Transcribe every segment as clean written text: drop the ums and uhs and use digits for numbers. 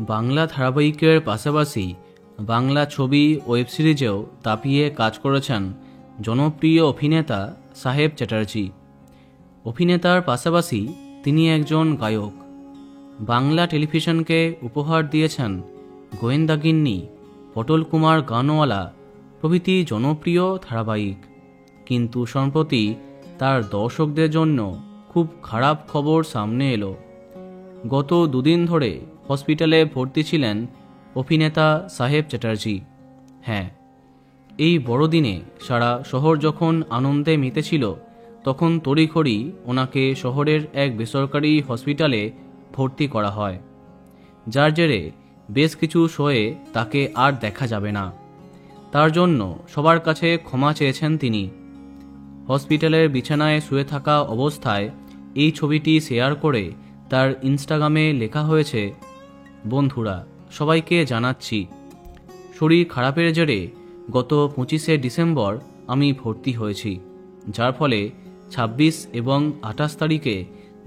বাংলা ধারাবাহিকের পাশাপাশি বাংলা ছবি ওয়েব সিরিজেও তাপিয়ে কাজ করেছেন জনপ্রিয় অভিনেতা সাহেব চ্যাটার্জি। অভিনেতার পাশাপাশি তিনি একজন গায়ক। বাংলা টেলিভিশনকে উপহার দিয়েছেন গোয়েন্দাগিন্নি, পটল কুমার গানওয়ালা প্রভৃতি জনপ্রিয় ধারাবাহিক। কিন্তু সম্প্রতি তার দর্শকদের জন্য খুব খারাপ খবর সামনে এলো। গত দুদিন ধরে হসপিটালে ভর্তি ছিলেন অভিনেতা সাহেব চ্যাটার্জি। হ্যাঁ, এই বড়দিনে সারা শহর যখন আনন্দে মেতেছিল, তখন তড়িঘড়ি ওনাকে শহরের এক বেসরকারি হসপিটালে ভর্তি করা হয়, যার জেরে বেশ কিছু শোয়ে তাকে আর দেখা যাবে না। তার জন্য সবার কাছে ক্ষমা চেয়েছেন তিনি। হসপিটালের বিছানায় শুয়ে থাকা অবস্থায় এই ছবিটি শেয়ার করে তার ইনস্টাগ্রামে লেখা হয়েছে, বন্ধুরা, সবাইকে জানাচ্ছি, শরীর খারাপের জেরে গত 25শে ডিসেম্বর আমি ভর্তি হয়েছি, যার ফলে 26 এবং 28 তারিখে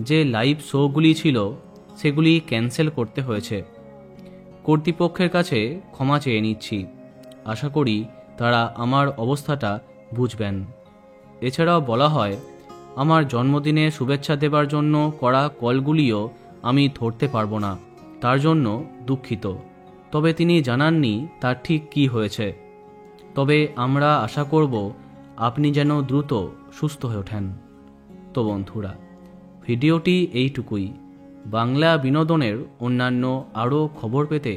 যে লাইভ শোগুলি ছিল সেগুলি ক্যান্সেল করতে হয়েছে। কর্তৃপক্ষের কাছে ক্ষমা চেয়ে নিচ্ছি। আশা করি তারা আমার অবস্থাটা বুঝবেন। এছাড়াও বলা হয়, আমার জন্মদিনে শুভেচ্ছা দেবার জন্য করা কলগুলিও আমি ধরতে পারবো না, তার জন্য দুঃখিত। তবে তিনি জানাননি তার ঠিক কী হয়েছে। তবে আমরা আশা করব আপনি যেন দ্রুত সুস্থ হয়ে ওঠেন। তো বন্ধুরা, ভিডিওটি এইটুকুই। বাংলা বিনোদনের অন্যান্য আরও খবর পেতে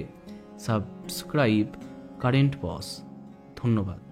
সাবস্ক্রাইব কারেন্ট বস। ধন্যবাদ।